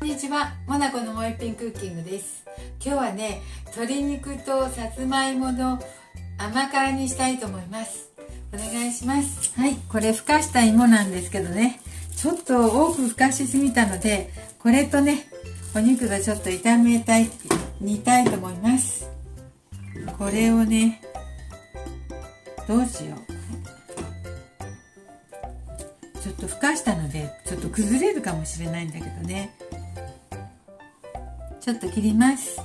こんにちは、モナコのもう一品クッキングです。今日はね、鶏肉とさつまいもの甘辛にしたいと思います。お願いします。はい、これふかした芋なんですけどね、ちょっと多くふかしすぎたので、これとね、お肉がちょっと煮たいと思います。これをね、どうしよう。ちょっとふかしたのでちょっと崩れるかもしれないんだけどね、ちょっと切ります。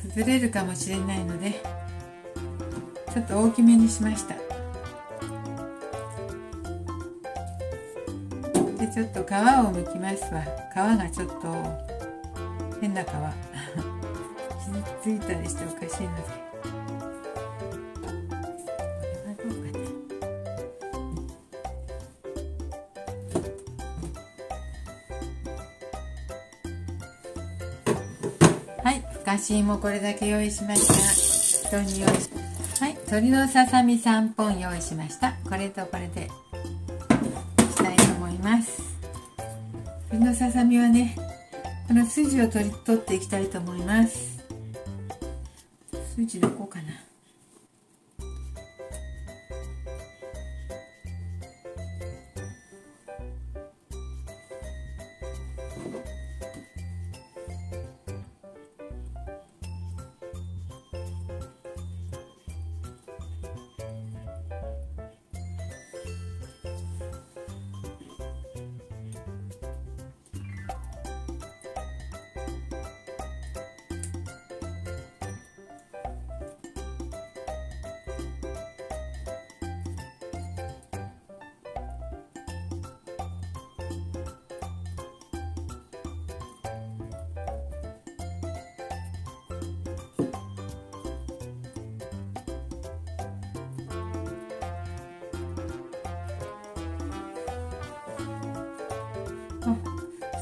崩れるかもしれないのでちょっと大きめにしました。でちょっと皮を剥きますわ。皮がちょっと変な皮傷ついたりしておかしいので、これはどうかな。はい、ふかし芋これだけ用意しました。はい、鶏のささみ3本用意しました。これとこれでしたいと思います。鶏のささみはね、この筋を取っていきたいと思います。筋どこかな。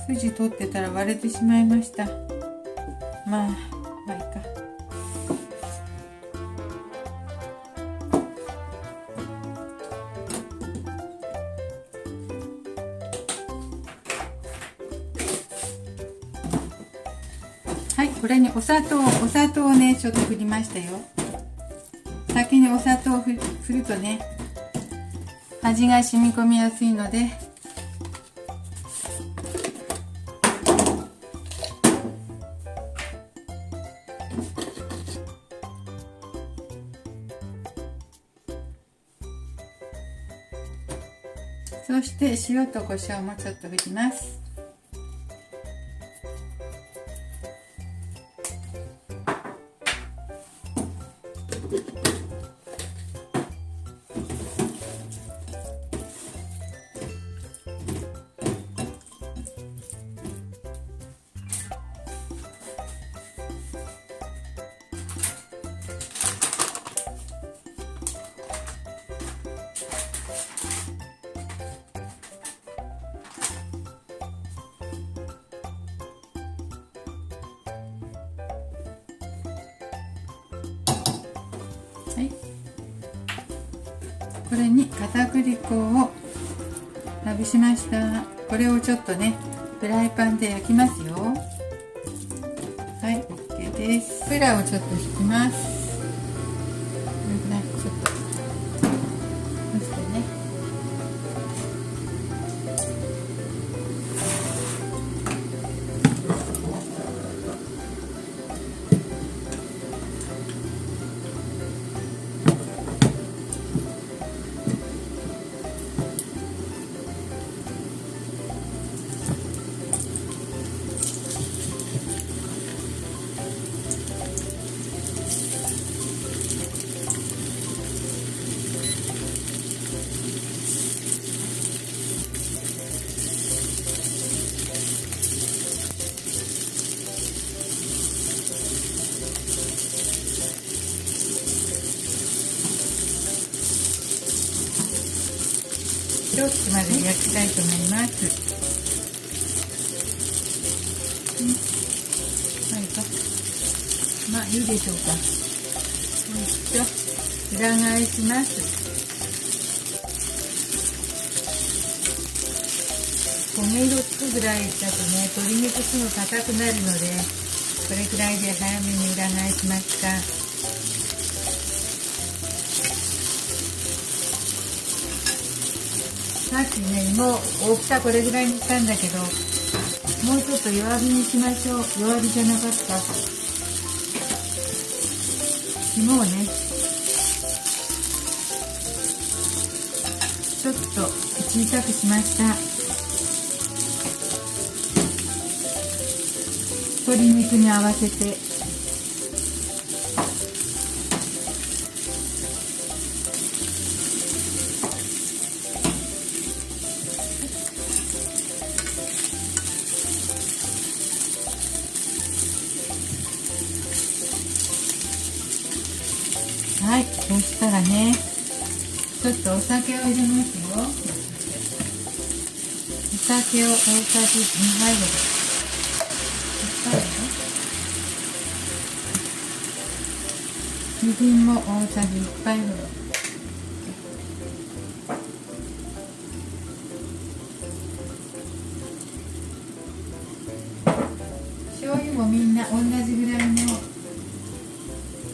筋取ってたら割れてしまいました。まあいいか。はい、これにお砂糖をねちょっと振りましたよ。先にお砂糖を振るとね、味が染み込みやすいので、そして塩と胡椒もちょっと振ります。はい、これに片栗粉をまぶしました。これをちょっとねフライパンで焼きますよ。はい、 OK です。油をちょっと引きます。ちょっとそしてね、一口まで焼きたいと思います。はい、まあいいでしょうか。裏返します。焦げ色つくぐらいだとね、鶏肉すぐ硬くなるので、これくらいで早めに裏返しました。さっきね、もう大きさこれぐらいにしたんだけど、もうちょっと弱火にしましょう。弱火じゃなかった。肝をね、ちょっと小さくしました。鶏肉に合わせてはい、そしたらね、ちょっとお酒を入れますよ。お酒を大さじ2杯ぐらい。みりんも大さじ1杯ぐらい。醤油もみんな同じぐらいの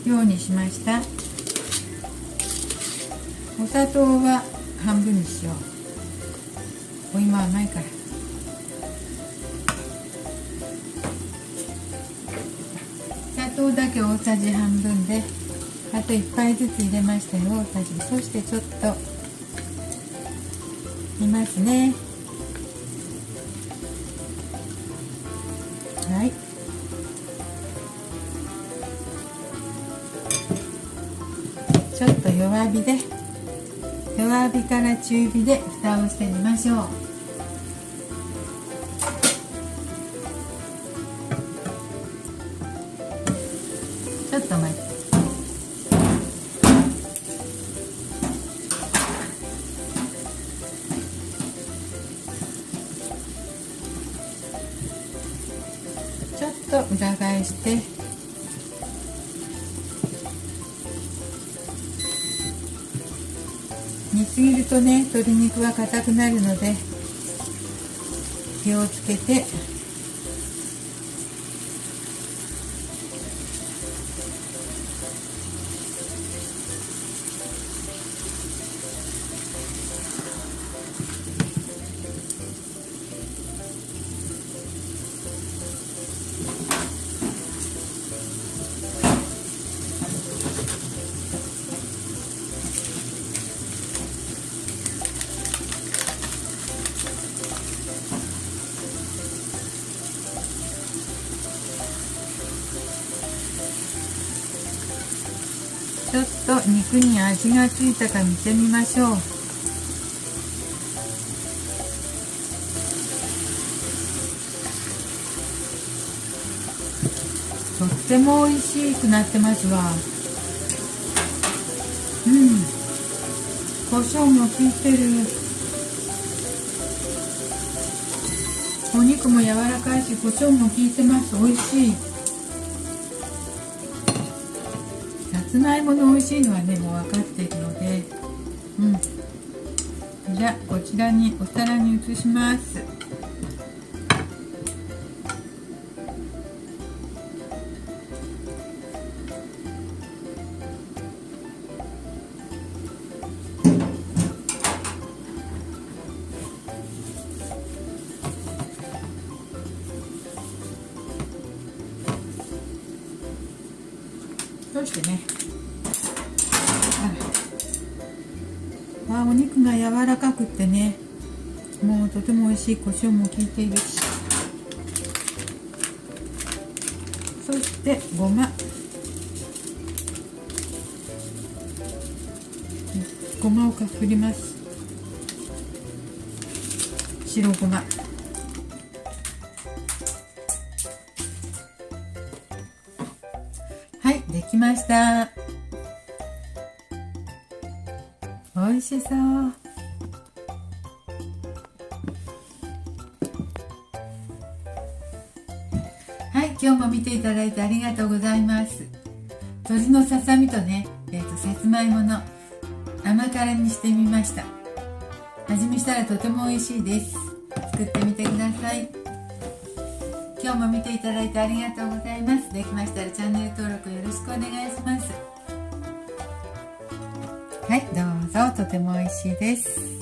量にしました。お砂糖は半分にしよう。お芋甘いから。砂糖だけ大さじ半分で、あと1杯ずつ入れましたよ、大さじ。そしてちょっと煮ますね。はい。ちょっと弱火で、弱火から中火で蓋をしてみましょう。ちょっと待って。ちょっと裏返して、煮すぎるとね、鶏肉は硬くなるので気をつけて。ちょっと肉に味がついたか見てみましょう。とっても美味しくなってますわ。胡椒も効いてる。お肉も柔らかいし、胡椒も効いてます。美味しい。さつまいもの美味しいのはね、もう分かっているので、じゃあこちらにお皿に移します。そしてね、お肉が柔らかくってね、もうとても美味しい。胡椒も効いているし、そしてごま、ごまを振ります。白ごま。はい、できました。美味しそう。はい、今日も見ていただいてありがとうございます。鶏のささみとね、さつまいもの甘辛にしてみました。味見したらとても美味しいです。作ってみてください。今日も見ていただいてありがとうございます。できましたらチャンネル登録よろしくお願いします。はい、どうぞ。とても美味しいです。